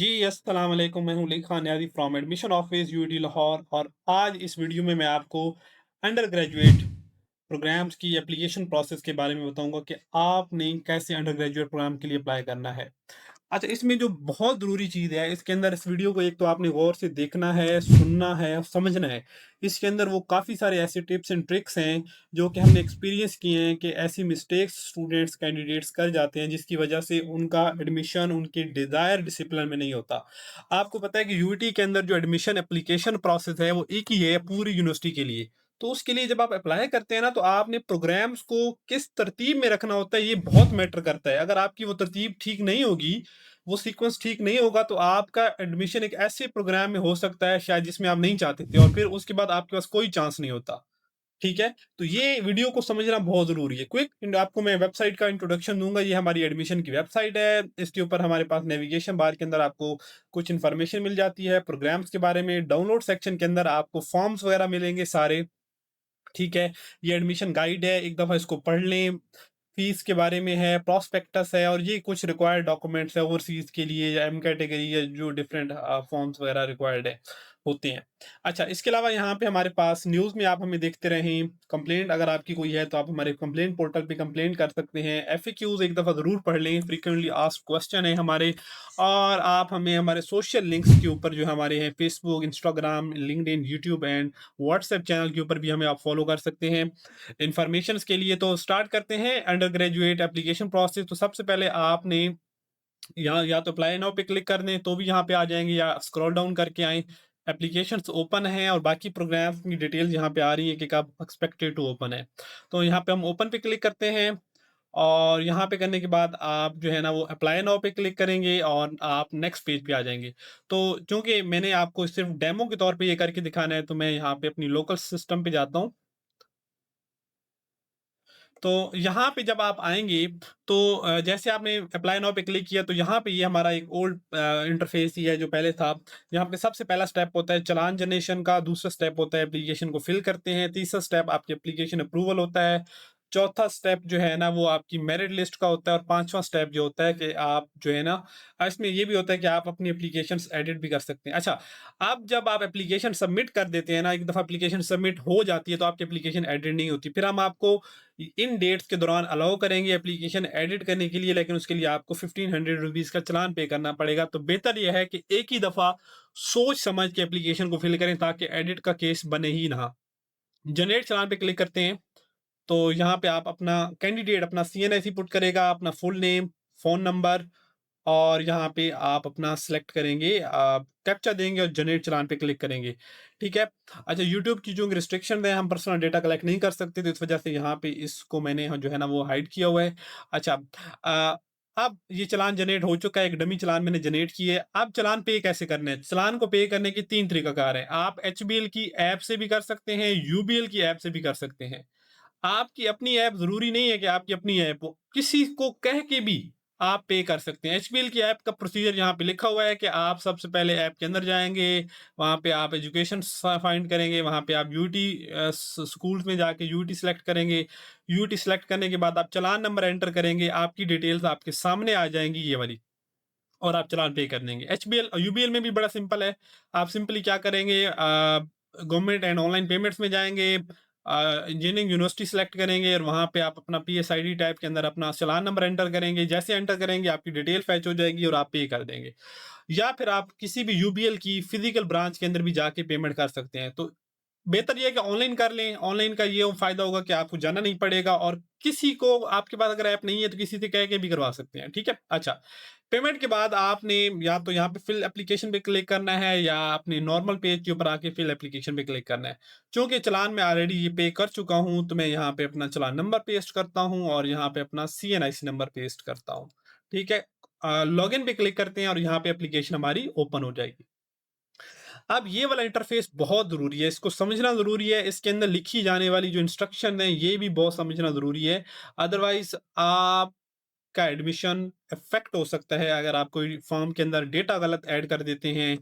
जी, अस्सलाम वालेकुम। मैं हूँ अली खान यादी from admission office UT Lahore और आज इस वीडियो में मैं आपको अंडर ग्रेजुएट प्रोग्राम्स की एप्लीकेशन प्रोसेस के बारे में बताऊंगा कि आपने कैसे अंडर ग्रेजुएट प्रोग्राम के लिए अप्लाई करना है। अच्छा, इसमें जो बहुत ज़रूरी चीज़ है इसके अंदर, इस वीडियो को एक तो आपने गौर से देखना है, सुनना है और समझना है। इसके अंदर वो काफ़ी सारे ऐसे टिप्स एंड ट्रिक्स हैं जो कि हमने एक्सपीरियंस किए हैं कि ऐसी मिस्टेक्स स्टूडेंट्स कैंडिडेट्स कर जाते हैं जिसकी वजह से उनका एडमिशन उनके डिज़ायर डिसिप्लिन में नहीं होता। आपको पता है कि यूटी के अंदर जो एडमिशन एप्लीकेशन प्रोसेस है वो एक ही है पूरी यूनिवर्सिटी के लिए। तो उसके लिए जब आप अप्लाई करते हैं ना, तो आपने प्रोग्राम्स को किस तरतीब में रखना होता है, ये बहुत मैटर करता है। अगर आपकी वो तरतीब ठीक नहीं होगी, वो सीक्वेंस ठीक नहीं होगा, तो आपका एडमिशन एक ऐसे प्रोग्राम में हो सकता है शायद जिसमें आप नहीं चाहते थे, और फिर उसके बाद आपके पास कोई चांस नहीं होता। ठीक है? तो ये वीडियो को समझना बहुत ज़रूरी है। क्विक आपको मैं वेबसाइट का इंट्रोडक्शन दूँगा। ये हमारी एडमिशन की वेबसाइट है। इसके ऊपर हमारे पास नेविगेशन बार के अंदर आपको कुछ इन्फॉर्मेशन मिल जाती है प्रोग्राम्स के बारे में। डाउनलोड सेक्शन के अंदर आपको फॉर्म्स वगैरह मिलेंगे सारे। ठीक है? ये एडमिशन गाइड है, एक दफ़ा इसको पढ़ लें। फीस के बारे में है, प्रॉस्पेक्टस है और ये कुछ रिक्वायर्ड डॉक्यूमेंट्स है ओवरसीज़ के लिए या एम कैटेगरी या जो डिफरेंट फॉर्म्स वगैरह रिक्वायर्ड है, होते हैं। अच्छा, इसके अलावा यहाँ पे हमारे पास न्यूज़ में आप हमें देखते रहें, कंप्लेंट अगर आपकी कोई है तो आप हमारे कंप्लेंट पोर्टल पे कंप्लेंट कर सकते हैं। एफएक्यूज़ एक दफ़ा ज़रूर पढ़ लें, फ्रीक्वेंटली आस्क्ड क्वेश्चन है हमारे। और आप हमें हमारे सोशल लिंक्स के ऊपर जो हमारे हैं Facebook, Instagram, LinkedIn, YouTube and WhatsApp channel के ऊपर भी हमें आप फॉलो कर सकते हैं। इन्फॉर्मेशंस के लिए तो स्टार्ट करते हैं अंडर ग्रेजुएट एप्लीकेशन प्रोसेस। तो सबसे पहले आपने यहाँ या तो अप्लाई नाउ पे क्लिक कर दें तो भी यहाँ पे आ जाएंगे, या स्क्रॉल डाउन करके आए। एप्लीकेशंस ओपन हैं और बाकी प्रोग्राम की डिटेल्स यहाँ पे आ रही है कि कब एक्सपेक्टेड टू ओपन है। तो यहाँ पे हम ओपन पे क्लिक करते हैं और यहाँ पे करने के बाद आप जो है ना वो अप्लाई नाउ पे क्लिक करेंगे और आप नेक्स्ट पेज पे आ जाएंगे। तो चूंकि मैंने आपको सिर्फ डेमो के तौर पे ये करके दिखाना है, तो मैं यहाँ पे अपनी लोकल सिस्टम पे जाता हूँ। तो यहाँ पे जब आप आएँगे, तो जैसे आपने अप्लाई नाउ पे क्लिक किया, तो यहाँ पे ये हमारा एक ओल्ड इंटरफ़ेस ही है जो पहले था। यहाँ पे सबसे पहला स्टेप होता है चालान जनरेशन का, दूसरा स्टेप होता है एप्लीकेशन को फ़िल करते हैं, तीसरा स्टेप आपकी एप्लीकेशन अप्रूवल होता है, चौथा स्टेप जो है ना वो आपकी मेरिट लिस्ट का होता है, और पाँचवाँ स्टेप जो होता है कि आप जो है ना इसमें ये भी होता है कि आप अपनी एप्लीकेशंस एडिट भी कर सकते हैं। अच्छा, अब जब आप एप्लीकेशन सबमिट कर देते हैं ना, एक दफ़ा एप्लीकेशन सबमिट हो जाती है तो आपकी एप्लीकेशन एडिट नहीं होती। फिर हम आपको इन डेट्स के दौरान अलाउ करेंगे एप्लीकेशन एडिट करने के लिए, लेकिन उसके लिए आपको 1500 रुपीज़ का चालान पे करना पड़ेगा। तो बेहतर यह है कि एक ही दफ़ा सोच समझ के एप्लीकेशन को फिल करें ताकि एडिट का केस बने ही ना। जनरेट चालान पे क्लिक करते हैं, तो यहाँ पे आप अपना कैंडिडेट अपना सीएनआईसी पुट करेगा, अपना फुल नेम, फ़ोन नंबर, और यहाँ पे आप अपना सेलेक्ट करेंगे, कैप्चा देंगे और जनरेट चालान पे क्लिक करेंगे। ठीक है? अच्छा, यूट्यूब की जो रिस्ट्रिक्शन है, हम पर्सनल डेटा कलेक्ट नहीं कर सकते, तो इस वजह से यहाँ पे इसको मैंने जो है ना वो हाइड किया हुआ है। अच्छा, अ, अब ये चालान जनरेट हो चुका है, एक डमी चालान मैंने जनरेट की है। अब चालान पे कैसे करना है? चालान को पे करने के 3 तरीकाकार हैं। आप एचबीएल की ऐप से भी कर सकते हैं, यूबीएल की ऐप से भी कर सकते हैं। आपकी अपनी ऐप ज़रूरी नहीं है कि आपकी अपनी ऐप हो, किसी को कह के भी आप पे कर सकते हैं। एचबीएल की ऐप का प्रोसीजर यहाँ पे लिखा हुआ है कि आप सबसे पहले ऐप के अंदर जाएँगे, वहाँ पे आप एजुकेशन फाइंड करेंगे, वहाँ पे आप यूटी स्कूल्स में जाके यूटी सेलेक्ट करेंगे। यूटी सेलेक्ट करने के बाद आप चालान नंबर एंटर करेंगे, आपकी डिटेल्स आपके सामने आ जाएँगी ये वाली, और आप चालान पे कर देंगे। एचबीएल यूबीएल में भी बड़ा सिंपल है। आप सिंपली क्या करेंगे, गवर्नमेंट एंड ऑनलाइन पेमेंट्स में जाएँगे, इंजीनियरिंग यूनिवर्सिटी सेलेक्ट करेंगे और वहाँ पे आप अपना पीएसआईडी टाइप के अंदर अपना चालान नंबर एंटर करेंगे। जैसे एंटर करेंगे आपकी डिटेल फैच हो जाएगी और आप पे कर देंगे। या फिर आप किसी भी यूबीएल की फिजिकल ब्रांच के अंदर भी जाके पेमेंट कर सकते हैं। तो बेहतर ये है कि ऑनलाइन कर लें। ऑनलाइन का ये फ़ायदा होगा कि आपको जाना नहीं पड़ेगा, और किसी को, आपके पास अगर ऐप नहीं है तो किसी से कह के भी करवा सकते हैं। ठीक है? अच्छा, पेमेंट के बाद आपने या तो यहाँ पे फिल एप्लीकेशन पे क्लिक करना है, या अपने नॉर्मल पेज के ऊपर आके फिल एप्लीकेशन पे क्लिक करना है। चूँकि चालान मैं ऑलरेडी ये पे कर चुका हूँ, तो मैं यहाँ पे अपना चालान नंबर पेस्ट करता हूँ और यहाँ पे अपना सीएनआईसी नंबर पेस्ट करता हूँ। ठीक है? लॉगिन पे क्लिक करते हैं और यहाँ पे एप्लीकेशन हमारी ओपन हो जाएगी। अब ये वाला इंटरफ़ेस बहुत ज़रूरी है, इसको समझना ज़रूरी है, इसके अंदर लिखी जाने वाली जो इंस्ट्रक्शन है, ये भी बहुत समझना ज़रूरी है। अदरवाइज़ आपका एडमिशन इफ़ेक्ट हो सकता है अगर आप कोई फ़ॉर्म के अंदर डेटा गलत ऐड कर देते हैं।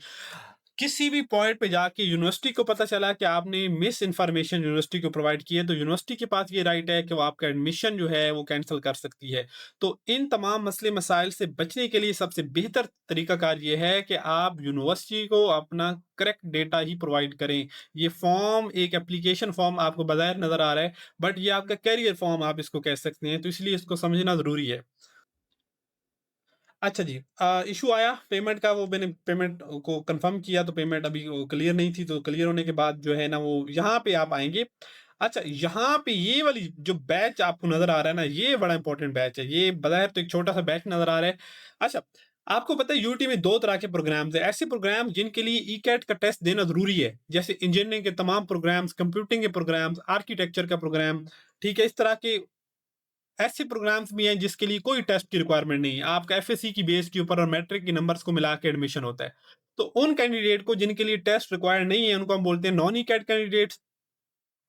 किसी भी पॉइंट पे जाके यूनिवर्सिटी को पता चला कि आपने मिस इन्फॉर्मेशन यूनिवर्सिटी को प्रोवाइड की है, तो यूनिवर्सिटी के पास ये राइट है कि वो आपका एडमिशन जो है वो कैंसिल कर सकती है। तो इन तमाम मसले मसाइल से बचने के लिए सबसे बेहतर तरीकाकार ये है कि आप यूनिवर्सिटी को अपना करेक्ट डेटा ही प्रोवाइड करें। ये फॉर्म एक एप्लीकेशन फॉर्म आपको बाज़ाहिर नज़र आ रहा है, बट ये आपका कैरियर फॉर्म आप इसको कह सकते हैं, तो इसलिए इसको समझना ज़रूरी है। अच्छा जी, इश्यू आया पेमेंट का, वो मैंने पेमेंट को कंफर्म किया, तो पेमेंट अभी वो क्लियर नहीं थी, तो क्लियर होने के बाद जो है ना वो यहाँ पे आप आएँगे। अच्छा, यहाँ पे ये वाली जो बैच आपको नज़र आ रहा है ना, ये बड़ा इंपॉर्टेंट बैच है। ये बज़ाहिर तो एक छोटा-सा बैच नज़र आ रहा है। अच्छा, आपको पता है यूटी में 2 तरह के प्रोग्राम्स हैं। ऐसे प्रोग्राम जिनके लिए ईकेट का टेस्ट देना ज़रूरी है, जैसे इंजीनियरिंग के तमाम प्रोग्राम्स, कंप्यूटिंग के प्रोग्राम्स, आर्किटेक्चर का प्रोग्राम, ठीक है? इस तरह के ऐसे प्रोग्राम्स भी हैं जिसके लिए कोई टेस्ट की रिक्वायरमेंट नहीं है। आपका एफएससी की बेस के ऊपर और मैट्रिक के नंबर्स को मिला के एडमिशन होता है। तो उन कैंडिडेट को जिनके लिए टेस्ट रिक्वायर्ड नहीं है, उनको हम बोलते हैं नॉन ईकेट कैंडिडेट्स।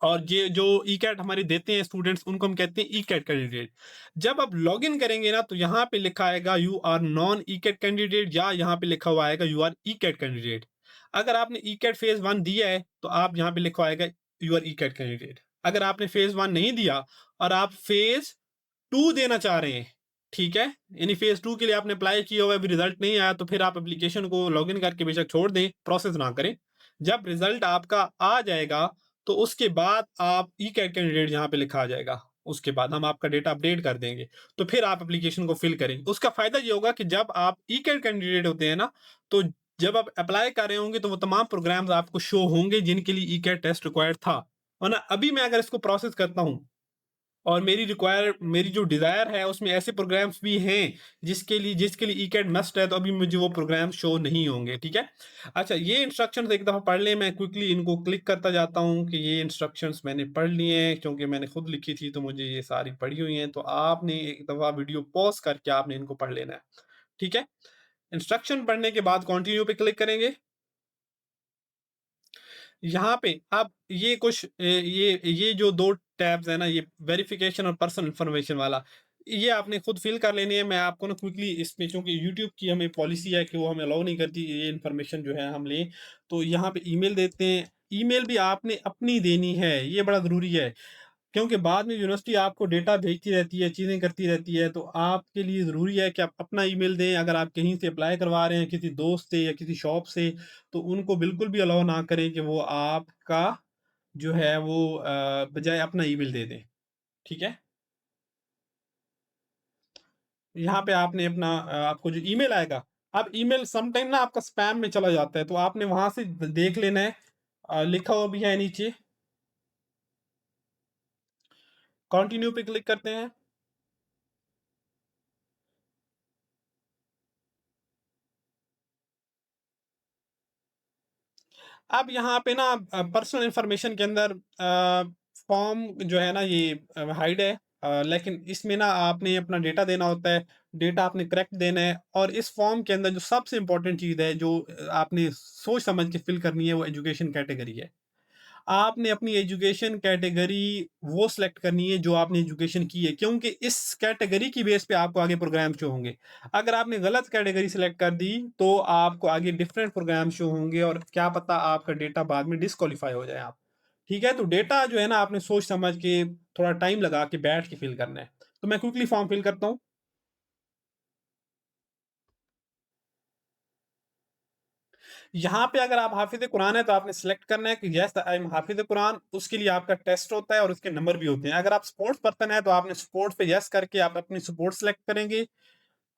और ये जो ईकेट हमारे देते हैं स्टूडेंट्स, उनको हम कहते हैं ईकेट कैंडिडेट। जब आप लॉग इन करेंगे ना, तो यहाँ पे लिखा आएगा यू आर नॉन ईकेट कैंडिडेट, या यहाँ पे लिखा हुआ आएगा यू आर ईकेट कैंडिडेट। अगर आपने ईकेट फेज वन दिया है, तो आप यहाँ पे लिखा आएगा यू आर ईकेट कैंडिडेट। अगर आपने फेज वन नहीं दिया और आप फेज 2 देना चाह रहे हैं, ठीक है? यानी फेज़ 2 के लिए आपने अप्लाई किया हुआ है, अभी रिज़ल्ट नहीं आया, तो फिर आप एप्लीकेशन को लॉगिन करके बेशक छोड़ दें, प्रोसेस ना करें। जब रिज़ल्ट आपका आ जाएगा, तो उसके बाद आप ई-कैट कैंडिडेट यहाँ पे लिखा आ जाएगा। उसके बाद हम आपका डेटा अपडेट कर देंगे, तो फिर आप एप्लीकेशन को फिल करें। उसका फ़ायदा ये होगा कि जब आप ई-कैट कैंडिडेट होते हैं ना, तो जब आप अप्लाई कर रहे होंगे, तो वो तमाम प्रोग्राम्स आपको शो होंगे जिनके लिए ई-कैट टेस्ट रिक्वायर्ड था। वरना अभी मैं अगर इसको प्रोसेस करता हूँ और मेरी जो डिज़ायर है उसमें ऐसे प्रोग्राम्स भी हैं जिसके लिए ईकेट मस्ट है, तो अभी मुझे वो प्रोग्राम शो नहीं होंगे, ठीक है? अच्छा, ये इंस्ट्रक्शंस एक दफ़ा पढ़ लें, मैं क्विकली इनको क्लिक करता जाता हूँ कि ये इंस्ट्रक्शंस मैंने पढ़ लिए हैं, क्योंकि मैंने खुद लिखी थी तो मुझे ये सारी पढ़ी हुई हैं, तो आपने एक दफ़ा वीडियो पॉज़ करके आपने इनको पढ़ लेना है, ठीक है? इंस्ट्रक्शन पढ़ने के बाद कंटिन्यू पे क्लिक करेंगे। यहाँ पे आप ये कुछ ये जो 2 टैब्स हैं ना, ये वेरिफिकेशन और पर्सनल इन्फॉर्मेशन वाला, ये आपने खुद फिल कर लेनी है। मैं आपको ना क्विकली इसमें, चूँकि यूट्यूब की हमें पॉलिसी है कि वो हमें अलाउ नहीं करती ये इन्फॉर्मेशन जो है हम लें, तो यहाँ पे ईमेल देते हैं। ईमेल भी आपने अपनी देनी है, ये बड़ा ज़रूरी है। क्योंकि बाद में यूनिवर्सिटी आपको डेटा भेजती रहती है, चीज़ें करती रहती है, तो आपके लिए ज़रूरी है कि आप अपना ईमेल दें। अगर आप कहीं से अप्लाई करवा रहे हैं, किसी दोस्त से या किसी शॉप से, तो उनको बिल्कुल भी अलाउ ना करें कि वो आपका जो है वो बजाय अपना ईमेल दे दें, ठीक है? यहाँ पे आपने अपना आपको जो ईमेल आएगा, अब ईमेल समटाइम ना आपका स्पैम में चला जाता है, तो आपने वहाँ से द देख लेना है। लिखा हुआ भी है नीचे, कंटिन्यू पे क्लिक करते हैं। अब यहाँ पे ना पर्सनल इन्फॉर्मेशन के अंदर फॉर्म जो है ना ये हाइड है, लेकिन इसमें ना आपने अपना डेटा देना होता है, डेटा आपने करेक्ट देना है। और इस फॉर्म के अंदर जो सबसे इम्पोर्टेंट चीज़ है जो आपने सोच समझ के फिल करनी है, वो एजुकेशन कैटेगरी है। आपने अपनी एजुकेशन कैटेगरी वो सिलेक्ट करनी है जो आपने एजुकेशन की है, क्योंकि इस कैटेगरी की बेस पे आपको आगे प्रोग्राम शो होंगे। अगर आपने गलत कैटेगरी सेलेक्ट कर दी, तो आपको आगे डिफरेंट प्रोग्राम शो होंगे और क्या पता आपका डेटा बाद में डिस्क्वालीफाई हो जाए आप। ठीक है? तो डेटा जो है ना आपने सोच समझ के थोड़ा टाइम लगा के बैठ के फिल करना है। तो मैं क्विकली फॉर्म फिल करता हूँ। यहाँ पे अगर आप हाफिज़ कुरान है, तो आपने सेलेक्ट करना है कि यस आई एम हाफिज़ कुरान। उसके लिए आपका टेस्ट होता है और उसके नंबर भी होते हैं। अगर आप स्पोर्ट्स पर्सन है, तो आपने स्पोर्ट्स पे यस करके आप अपनी स्पोर्ट्स सेलेक्ट करेंगे।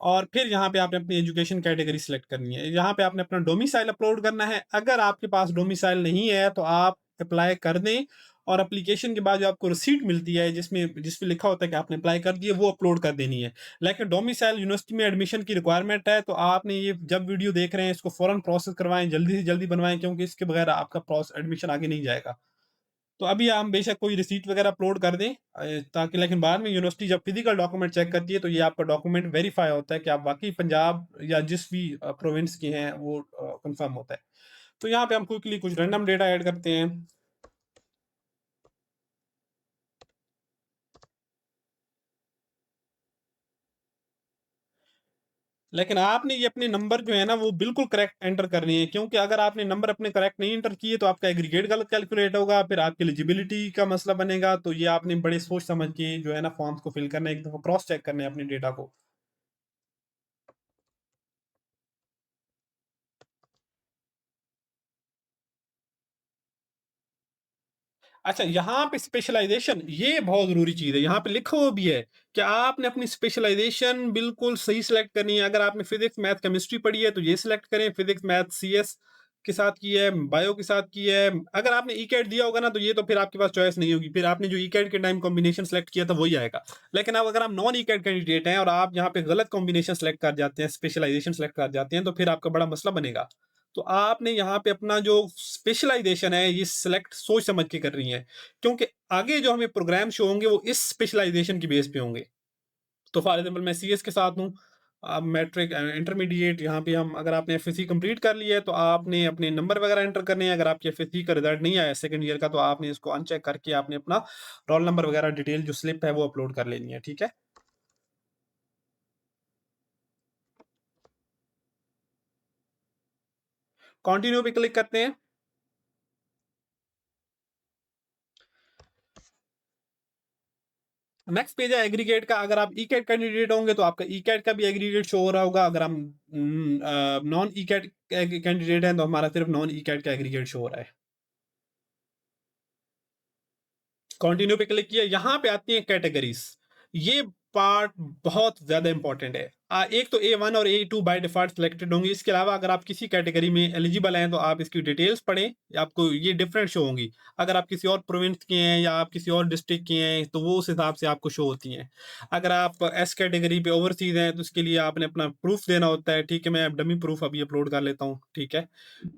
और फिर यहाँ पे आपने अपनी एजुकेशन कैटेगरी सेलेक्ट करनी है। यहाँ पे आपने अपना डोमिसाइल अपलोड करना है। अगर आपके पास डोमिसाइल नहीं है, तो आप अप्लाई कर दें और एप्लीकेशन के बाद जो आपको रिसीट मिलती है जिसपे लिखा होता है कि आपने अप्लाई कर दिया, वो अपलोड कर देनी है। लेकिन डोमिसाइल यूनिवर्सिटी में एडमिशन की रिक्वायरमेंट है, तो आपने ये जब वीडियो देख रहे हैं इसको फ़ौरन प्रोसेस करवाएँ, जल्दी से जल्दी बनवाएँ, क्योंकि इसके बगैर आपका एडमिशन आगे नहीं जाएगा। तो अभी हम बेशक कोई रिसीट वगैरह अपलोड कर दें, ताकि लेकिन बाद में यूनिवर्सिटी जब फिजिकल डॉक्यूमेंट चेक करती है, तो ये आपका डॉक्यूमेंट वेरीफाई होता है कि आप वाकई पंजाब या जिस भी प्रोविंस के हैं वो कंफर्म होता है। तो यहाँ पे हम क्विकली कुछ रैंडम डेटा ऐड करते हैं। लेकिन आपने ये अपने नंबर जो है ना वो बिल्कुल करेक्ट एंटर करनी है, क्योंकि अगर आपने नंबर अपने करेक्ट नहीं एंटर किए तो आपका एग्रीगेट गलत कैलकुलेट होगा, फिर आपकी एलिजिबिलिटी का मसला बनेगा। तो ये आपने बड़े सोच समझ के जो है ना फॉर्म्स को फिल करना है, एक दफा क्रॉस चेक करना है अपने डेटा को। अच्छा, यहाँ पे स्पेशलाइजेशन ये बहुत जरूरी चीज है, यहाँ पे लिखा हुआ भी है कि आपने अपनी स्पेशलाइजेशन बिल्कुल सही सिलेक्ट करनी है। अगर आपने फिजिक्स मैथ केमिस्ट्री पढ़ी है तो ये सिलेक्ट करें, फिजिक्स मैथ सीएस के साथ की है, बायो के साथ की है। अगर आपने ई कैट दिया होगा ना तो ये तो फिर आपके पास चॉइस नहीं होगी, फिर आपने जो ई कैट के टाइम कॉम्बिनेशन सेलेक्ट किया था वही आएगा। लेकिन अब अगर आप नॉन ई कैट कैंडिडेट हैं और आप यहाँ पे गलत कॉम्बिनेशन सेलेक्ट कर जाते हैं, स्पेशलाइजेशन सेलेक्ट कर जाते हैं, तो फिर आपका बड़ा मसला बनेगा। तो आपने यहाँ पे अपना जो स्पेशलाइजेशन है ये सिलेक्ट सोच समझ के कर रही है, क्योंकि आगे जो हमें प्रोग्राम शो होंगे वो इस स्पेशलाइजेशन की बेस पे होंगे। तो फॉर एग्जाम्पल मैं सीएस के साथ हूँ, अब मैट्रिक इंटरमीडिएट, यहाँ पे हम अगर आपने एफएससी कंप्लीट कर लिया है तो आपने अपने नंबर वगैरह एंटर करने हैं। अगर आपके एफएससी का रिजल्ट नहीं आया सेकंड ईयर का तो आपने इसको अनचेक करके आपने अपना रोल नंबर वगैरह डिटेल जो स्लिप है वो अपलोड कर लेनी है। ठीक है, कंटिन्यू पे क्लिक करते हैं। नेक्स्ट पेज है एग्रीगेट का। अगर आप ई कैट कैंडिडेट होंगे तो आपका ई कैट का भी एग्रीगेट शो हो रहा होगा। अगर हम नॉन ई कैट कैंडिडेट हैं तो हमारा सिर्फ नॉन ई कैट का एग्रीगेट शो हो रहा है। कंटिन्यू पे क्लिक किया, यहाँ पे आती है कैटेगरीज। ये पार्ट बहुत ज्यादा इंपॉर्टेंट है। एक तो A1 और A2 बाय डिफॉल्ट सिलेक्टेड होंगी। इसके अलावा अगर आप किसी कैटेगरी में एलिजिबल हैं तो आप इसकी डिटेल्स पढ़ें, आपको ये डिफरेंट शो होंगी। अगर आप किसी और प्रोविंस के हैं या आप किसी और डिस्ट्रिक्ट के हैं तो वो उस हिसाब से आपको शो होती हैं। अगर आप एस कैटेगरी पे ओवरसीज हैं तो उसके लिए आपने अपना प्रूफ देना होता है। ठीक है, मैं डमी प्रूफ अभी अपलोड कर लेता हूँ। ठीक है,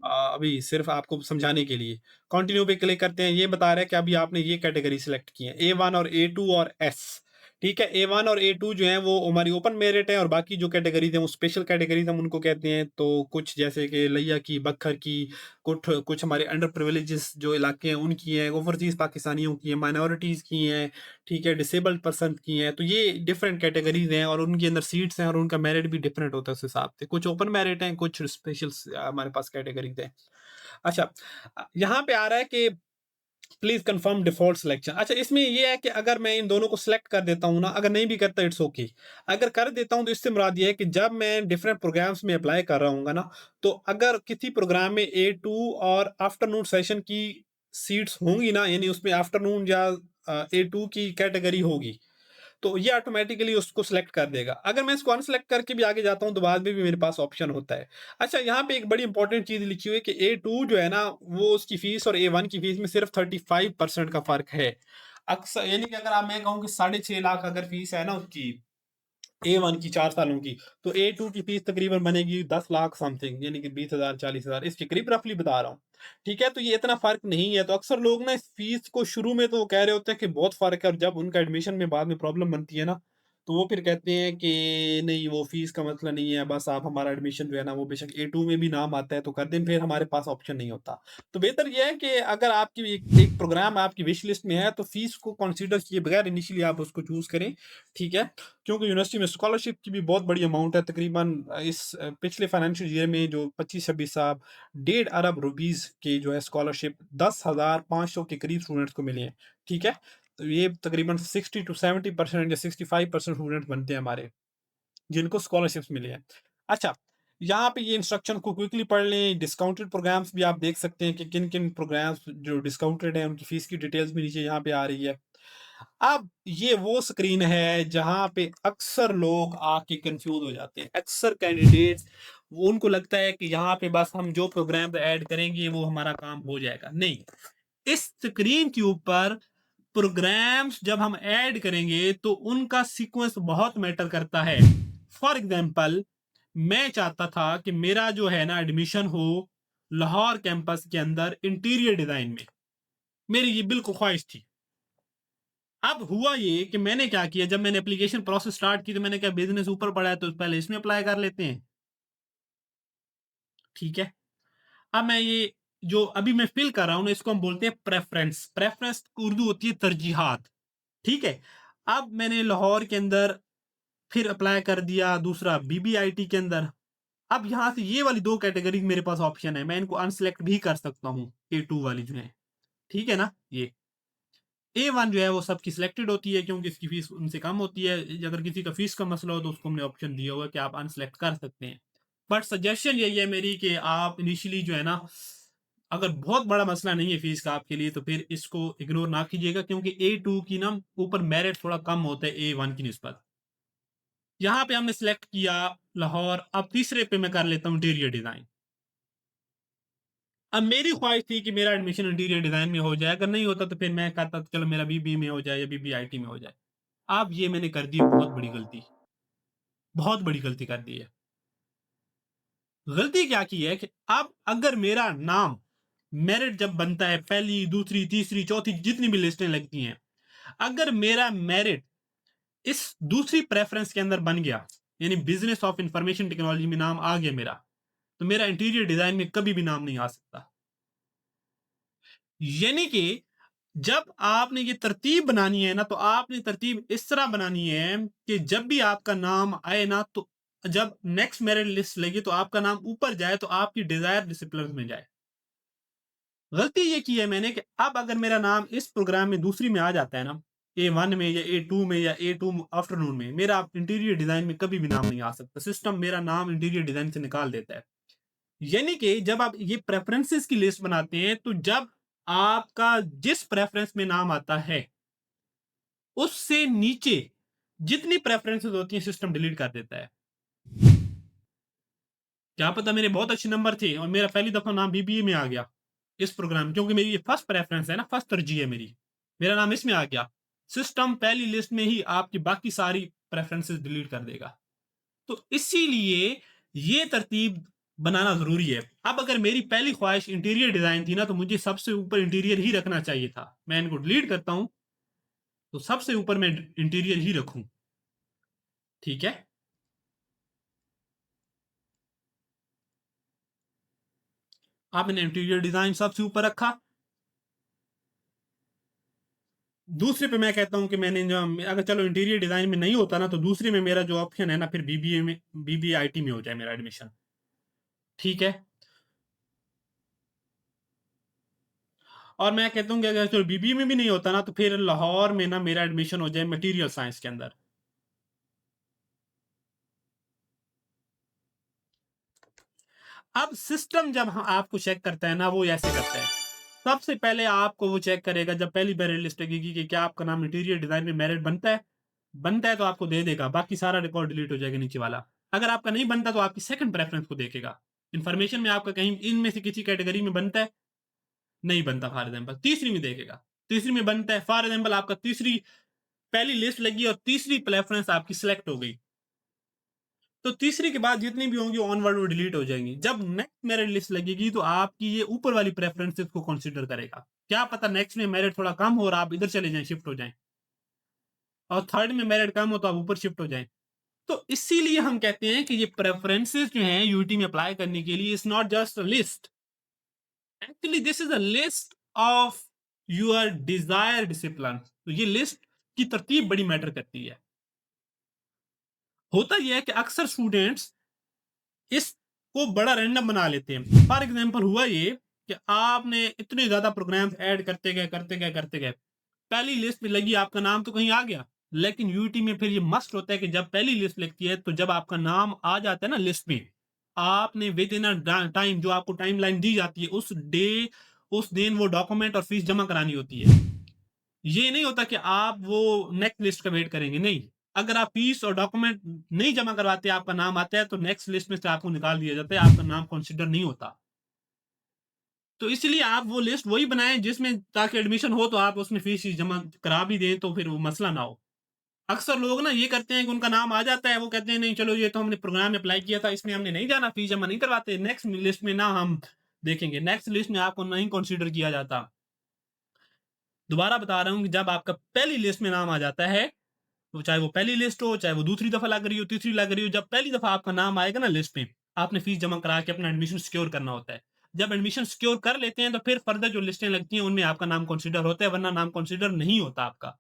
अभी सिर्फ आपको समझाने के लिए। कंटिन्यू पे क्लिक करते हैं, ये बता रहा है कि अभी आपने ये कैटेगरी सिलेक्ट की है, A1 और A2 और एस। ठीक है, A1 और A2 जो है वो हमारी ओपन मेरिट है और बाकी जो कैटेगरीज हैं वो स्पेशल कैटेगरीज हम उनको कहते हैं। तो कुछ जैसे कि लिया की, बखर की, कुछ कुछ हमारे अंडर प्रिविलेजेस जो इलाके हैं उनकी हैं, ओवरसीज पाकिस्तानियों की हैं, माइनॉरिटीज़ की हैं, ठीक है, डिसेबल्ड पर्सन की हैं। तो ये डिफरेंट कैटेगरीज हैं और उनके अंदर सीट्स हैं और उनका मेरिट भी डिफरेंट होता है उस हिसाब से। कुछ ओपन मेरिट हैं, कुछ स्पेशल हमारे पास कैटेगरीज हैं। अच्छा, यहाँ पे आ रहा है कि प्लीज कंफर्म डिफॉल्ट सिलेक्शन। अच्छा, इसमें ये है कि अगर मैं इन दोनों को सिलेक्ट कर देता हूँ ना, अगर नहीं भी करता इट्स ओके। अगर कर देता हूँ तो इससे मुराद ये है कि जब मैं डिफरेंट प्रोग्राम्स में अप्लाई कर रहा हूँ ना, तो अगर किसी प्रोग्राम में A2 और आफ्टरनून सेशन की सीट्स होंगी ना, यानी उसमें आफ्टरनून या A2 की कैटेगरी होगी, तो ये ऑटोमेटिकली उसको सिलेक्ट कर देगा। अगर मैं इसको अनसेलेक्ट करके भी आगे जाता हूँ तो बाद में भी मेरे पास ऑप्शन होता है। अच्छा, यहाँ पे एक बड़ी इंपॉर्टेंट चीज लिखी हुई है कि A2 जो है ना वो उसकी फीस और A1 की फीस में सिर्फ 35% का फर्क है। अक्सर यानी कि अगर आप, मैं कहूँ कि 6.5 लाख अगर फीस है ना उसकी A1 की 4 सालों की, तो A2 की फीस तकरीबन बनेगी 10 लाख समथिंग, यानी कि 20,000 40,000 इसके करीब रफली बता रहा हूँ। ठीक है, तो ये इतना फर्क नहीं है। तो अक्सर लोग ना इस फीस को शुरू में तो वो कह रहे होते हैं कि बहुत फर्क है, और जब उनका एडमिशन में बाद में प्रॉब्लम बनती है ना तो वो फिर कहते हैं कि नहीं वो फीस का मसला नहीं है, बस आप हमारा एडमिशन जो है ना वो बेशक A2 में भी नाम आता है तो कर दें, फिर हमारे पास ऑप्शन नहीं होता। तो बेहतर यह है कि अगर आपकी एक प्रोग्राम आपकी विश लिस्ट में है तो फीस को कंसीडर किए बगैर इनिशियली आप उसको चूज करें। ठीक है, क्योंकि यूनिवर्सिटी में स्कॉलरशिप की भी बहुत बड़ी अमाउंट है। तकरीबन इस पिछले फाइनेंशियल ईयर में जो 25-26 साहब 1.5 अरब रुपीस की जो है स्कॉलरशिप 10,500 के करीब स्टूडेंट्स को मिली है। ठीक है, तो ये तकरीबन 60 to 70% या 65% स्टूडेंट्स बनते हैं हमारे जिनको स्कॉलरशिप्स मिली है। अच्छा, यहाँ पे ये इंस्ट्रक्शन को क्विकली पढ़ लें। डिस्काउंटेड प्रोग्राम्स भी आप देख सकते हैं कि किन किन प्रोग्राम्स जो डिस्काउंटेड हैं उनकी फीस की डिटेल्स भी नीचे यहाँ पे आ रही है। अब ये वो स्क्रीन है जहां पे अक्सर लोग आके कंफ्यूज हो जाते हैं। अक्सर कैंडिडेट्स वो उनको लगता है कि यहाँ पे बस हम जो प्रोग्राम ऐड करेंगे वो हमारा काम हो जाएगा। नहीं, इस स्क्रीन के ऊपर प्रोग्राम्स जब हम ऐड करेंगे तो उनका सीक्वेंस बहुत मैटर करता है। फॉर एग्जाम्पल, मैं चाहता था कि मेरा जो है ना एडमिशन हो लाहौर कैंपस के अंदर इंटीरियर डिजाइन में, मेरी ये बिल्कुल ख्वाहिश थी। अब हुआ ये कि मैंने क्या किया, जब मैंने एप्लीकेशन प्रोसेस स्टार्ट की तो मैंने कहा बिजनेस ऊपर पड़ा है तो पहले इसमें अप्लाई कर लेते हैं। ठीक है, अब मैं ये जो अभी मैं फिल कर रहा हूं ना इसको हम बोलते हैं प्रेफरेंस। प्रेफरेंस उर्दू होती है तरजीहात। ठीक है, अब मैंने लाहौर के अंदर फिर अप्लाई कर दिया दूसरा बीबीआईटी के अंदर। अब यहाँ से ये वाली 2 कैटेगरी मेरे पास ऑप्शन है, मैं इनको अनसेलेक्ट भी कर सकता हूँ, A2 वाली जो है, ठीक है ना? ये A1 जो है वो सबकी सिलेक्टेड होती है क्योंकि इसकी फीस उनसे कम होती है। अगर किसी का फीस का मसला हो तो उसको हमने ऑप्शन दिया हुआ है कि आप अनसेलेक्ट कर सकते हैं। बट सजेशन यही है मेरी कि आप इनिशियली जो है ना, अगर बहुत बड़ा मसला नहीं है फीस का आपके लिए, तो फिर इसको इग्नोर ना कीजिएगा क्योंकि A2 की ना ऊपर मेरिट थोड़ा कम होता है A1 की निस्बत। यहाँ पे हमने सिलेक्ट किया लाहौर। अब तीसरे पे मैं कर लेता हूँ इंटीरियर डिजाइन। अब मेरी ख्वाहिश थी कि मेरा एडमिशन इंटीरियर डिजाइन में हो जाए, अगर नहीं होता तो फिर मैं कहता चलो मेरा बीबी में हो जाए या बीबीआईटी में हो जाए। अब ये मैंने कर दी बहुत बड़ी गलती, बहुत बड़ी गलती कर दी है। गलती क्या की है कि अब अगर मेरा नाम मेरिट जब बनता है, पहली दूसरी तीसरी चौथी जितनी भी लिस्टें लगती हैं, अगर मेरा मेरिट इस दूसरी प्रेफरेंस के अंदर बन गया, यानी बिजनेस ऑफ इंफॉर्मेशन टेक्नोलॉजी में नाम आ गया मेरा, तो मेरा इंटीरियर डिजाइन में कभी भी नाम नहीं आ सकता। यानी कि जब आपने ये तरतीब बनानी है ना, तो आपने तरतीब इस तरह बनानी है कि जब भी आपका नाम आए ना, तो जब नेक्स्ट मेरिट लिस्ट लगी तो आपका नाम ऊपर जाए, तो आपकी डिजायर डिसिप्लिन में जाए। गलती ये की है मैंने कि अब अगर मेरा नाम इस प्रोग्राम में दूसरी में आ जाता है ना, A1 में या A2 में या A2 आफ्टरनून में, मेरा इंटीरियर डिजाइन में कभी भी नाम नहीं आ सकता। सिस्टम मेरा नाम इंटीरियर डिजाइन से निकाल देता है। यानी कि जब आप ये प्रेफरेंसेस की लिस्ट बनाते हैं, तो जब आपका जिस प्रेफरेंस में नाम आता है उससे नीचे जितनी प्रेफरेंसेस होती हैं सिस्टम डिलीट कर देता है। क्या पता मेरे बहुत अच्छे नंबर थे और मेरा पहली दफा नाम बीबीए में आ गया इस प्रोग्राम, क्योंकि मेरी ये फर्स्ट प्रेफरेंस है ना, फर्स्ट तरजीह है मेरी, मेरा नाम इसमें आ गया। सिस्टम पहली लिस्ट में ही आपकी बाकी सारी प्रेफरेंसेस डिलीट कर देगा। तो इसीलिए ये तरतीब बनाना जरूरी है। अब अगर मेरी पहली ख्वाहिश इंटीरियर डिजाइन थी ना, तो मुझे सबसे ऊपर इंटीरियर ही रखना चाहिए था। मैं इनको डिलीट करता हूं तो सबसे ऊपर मैं इंटीरियर ही रखूं, ठीक है? आपने इंटीरियर डिजाइन सबसे ऊपर रखा। दूसरे पे मैं कहता हूं कि मैंने जो, अगर चलो इंटीरियर डिजाइन में नहीं होता ना, तो दूसरे में मेरा जो ऑप्शन है ना, फिर बीबीए में, बीबीआईटी में हो जाए मेरा एडमिशन, ठीक है? और मैं कहता हूँ कि अगर चलो बीबीए में भी नहीं होता ना, तो फिर लाहौर में ना मेरा एडमिशन हो जाए मटेरियल साइंस के अंदर। अब सिस्टम जब आपको चेक करता है ना, वो ऐसे करता है। सबसे पहले आपको वो चेक करेगा जब पहली मेरिट लिस्ट लगेगी कि क्या आपका नाम इंटीरियर डिजाइन में मेरिट बनता है। बनता है तो आपको दे देगा, बाकी सारा रिकॉर्ड डिलीट हो जाएगा नीचे वाला। अगर आपका नहीं बनता तो आपकी सेकंड प्रेफरेंस को देखेगा। इंफॉर्मेशन में आपका कहीं इनमें से किसी कैटेगरी में बनता है, नहीं बनता फॉर एग्जाम्पल, तीसरी में देखेगा। तीसरी में बनता है, फॉर एग्जाम्पल आपका तीसरी पहली लिस्ट लगी और तीसरी प्रेफरेंस आपकी सिलेक्ट हो गई, तो तीसरी के बाद जितनी भी होंगी ऑनवर्ड वो डिलीट हो जाएंगी। जब नेक्स्ट मेरिट लिस्ट लगेगी तो आपकी ये ऊपर वाली प्रेफरेंसेस को कंसीडर करेगा। क्या पता नेक्स्ट में मेरिट थोड़ा कम हो और आप इधर चले जाएं, शिफ्ट हो जाएं, और थर्ड में मेरिट कम हो तो आप ऊपर शिफ्ट हो जाएं। तो इसीलिए हम कहते हैं कि ये प्रेफरेंसेस जो हैं यूटी में अप्लाई करने के लिए, is not just a list, actually this is a list of your desire discipline. तो ये लिस्ट की तरतीब बड़ी मैटर करती है। होता यह है कि अक्सर स्टूडेंट्स इसको बड़ा रैंडम बना लेते हैं। फॉर एग्जाम्पल हुआ ये कि आपने इतने ज्यादा प्रोग्राम्स ऐड करते गए करते गए करते गए, पहली लिस्ट में लगी आपका नाम तो कहीं आ गया, लेकिन यूटी में फिर ये मस्ट होता है कि जब पहली लिस्ट लगती है, तो जब आपका नाम आ जाता है ना लिस्ट में, आपने विद इन टाइम, जो आपको टाइम लाइन दी जाती है, उस दिन वो डॉक्यूमेंट और फीस जमा करानी होती है। ये नहीं होता कि आप वो नेक्स्ट लिस्ट का वेट करेंगे, नहीं। अगर आप फीस और डॉक्यूमेंट नहीं जमा करवाते, आपका नाम आता है, तो नेक्स्ट लिस्ट में से आपको निकाल दिया जाता है, आपका नाम कंसिडर नहीं होता। तो इसलिए आप वो लिस्ट वही बनाएं जिसमें, ताकि एडमिशन हो तो आप उसमें फीस जमा करा भी दें, तो फिर वो मसला ना हो। अक्सर लोग ना ये करते हैं कि उनका नाम आ जाता है, वो कहते हैं नहीं चलो ये तो हमने प्रोग्राम में अप्लाई किया था, इसमें हमने नहीं जाना, फीस जमा नहीं करवाते, नेक्स्ट लिस्ट में ना हम देखेंगे। नेक्स्ट लिस्ट में आपको नहीं कंसीडर किया जाता। दोबारा बता रहा हूं कि जब आपका पहली लिस्ट में नाम आ जाता है, तो चाहे वो पहली लिस्ट हो, चाहे वो दूसरी दफा लग रही हो, तीसरी लग रही हो, जब पहली दफा आपका नाम आएगा ना लिस्ट में, आपने फीस जमा करा के अपना एडमिशन सिक्योर करना होता है। जब एडमिशन सिक्योर कर लेते हैं, तो फिर फर्दर जो लिस्टें लगती हैं उनमें आपका नाम कंसीडर होता है, वरना नाम कंसीडर नहीं होता आपका।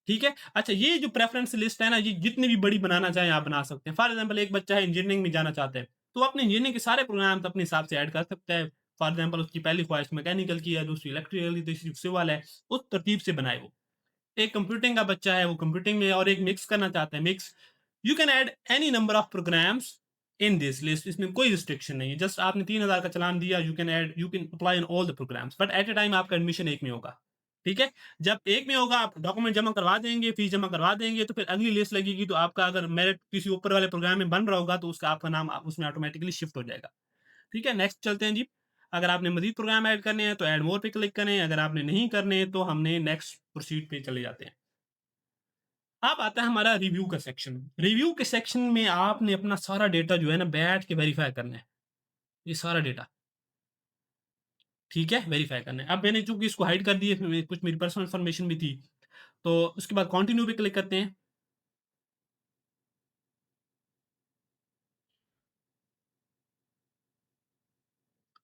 ठीक है? अच्छा, ये जो प्रेफ़रेंस लिस्ट है ना, ये जितनी भी बड़ी बनाना चाहें आप बना सकते हैं। फॉर एग्ज़ाम्पल एक बच्चा है इंजीनियरिंग में जाना चाहता है, तो वो अपने इंजीनियरिंग के सारे प्रोग्राम्स अपने हिसाब से ऐड कर सकता है। फॉर एग्ज़ाम्पल उसकी पहली ख़्वाहिश मैकेनिकल की है, दूसरी इलेक्ट्रिकल की, तीसरी सिविल है, उस तरतीब से बनाए वो। एक कंप्यूटिंग का बच्चा है, वो कंप्यूटिंग में और एक मिक्स करना चाहता है, mix. You can add any number of programs in this list, इसमें कोई रिस्ट्रिक्शन नहीं है। जस्ट आपने 3000 का चालान दिया, you can apply on all the programs, but at a time आपका एडमिशन एक में होगा। ठीक है? जब एक में होगा, आप डॉक्यूमेंट जमा करवा देंगे, फीस जमा करवा देंगे, तो फिर अगली लिस्ट लगेगी, तो आपका अगर मेरिट किसी ऊपर वाले प्रोग्राम में बन रहा होगा, तो उसका आपका नाम उसमें ऑटोमेटिकली शिफ्ट हो जाएगा। ठीक है? नेक्स्ट चलते हैं जी। अगर आपने मज़ीद प्रोग्राम ऐड करने हैं, तो ऐड मोर पे क्लिक करें, अगर आपने नहीं करने हैं, तो हमने नेक्स्ट प्रोसीड पे चले जाते हैं। अब आता है हमारा रिव्यू का सेक्शन। रिव्यू के सेक्शन में आपने अपना सारा डेटा जो है ना, बैठ के वेरीफ़ाई करना है। ये सारा डेटा, ठीक है? वेरीफ़ाई करना है। अब मैंने चूँकि इसको हाइड कर दिया, इसमें कुछ मेरी पर्सनल इन्फॉर्मेशन भी थी, तो उसके बाद कंटिन्यू पे क्लिक करते हैं।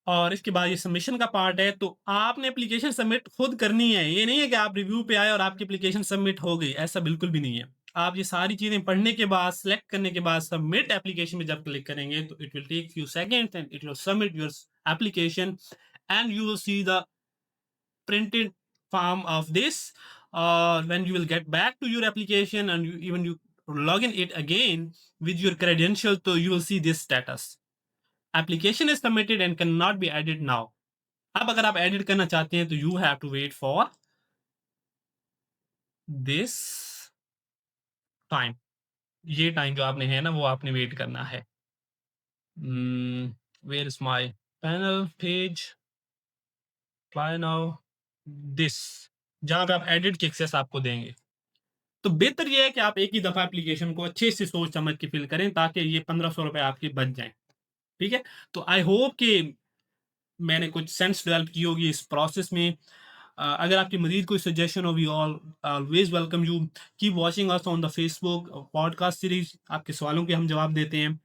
और इसके बाद ये सबमिशन का पार्ट है, तो आपने एप्लीकेशन सबमिट खुद करनी है। ये नहीं है कि आप रिव्यू पे आए और आपकी एप्लीकेशन सबमिट हो गई, ऐसा बिल्कुल भी नहीं है। आप ये सारी चीज़ें पढ़ने के बाद, सेलेक्ट करने के बाद सबमिट एप्लीकेशन में जब क्लिक करेंगे, तो it will take few seconds and it will submit your application and you will see the printed form of this. When you will get back to your application and you log in it again with your credential, so you will see this status: application is submitted and cannot be added now. अब अगर आप edit करना चाहते हैं, तो you have to wait for this time. ये time जो आपने है ना, वो आपने वेट करना है। Where is my panel page, apply now, this, जहां पे आप एडिट की एक्सेस आपको देंगे। तो बेहतर ये है कि आप एक ही दफा एप्लीकेशन को अच्छे से सोच समझ के फिल करें, ताकि ये 1500 रुपए आपके बच जाएं। ठीक है? तो आई होप कि मैंने कुछ सेंस डेवलप की होगी इस प्रोसेस में। अगर आपकी मजीद कोई सजेशन हो, we always welcome you. Keep watching us on the Facebook podcast series. आपके सवालों के हम जवाब देते हैं।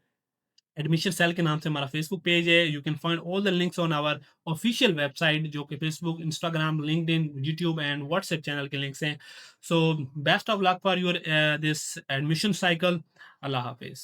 एडमिशन सेल के नाम से हमारा फेसबुक पेज है। You can find all the links on our official website, जो कि Facebook, Instagram, LinkedIn, YouTube and WhatsApp channel के लिंक्स हैं। So best of luck for your this admission cycle. अल्लाह हाफिज।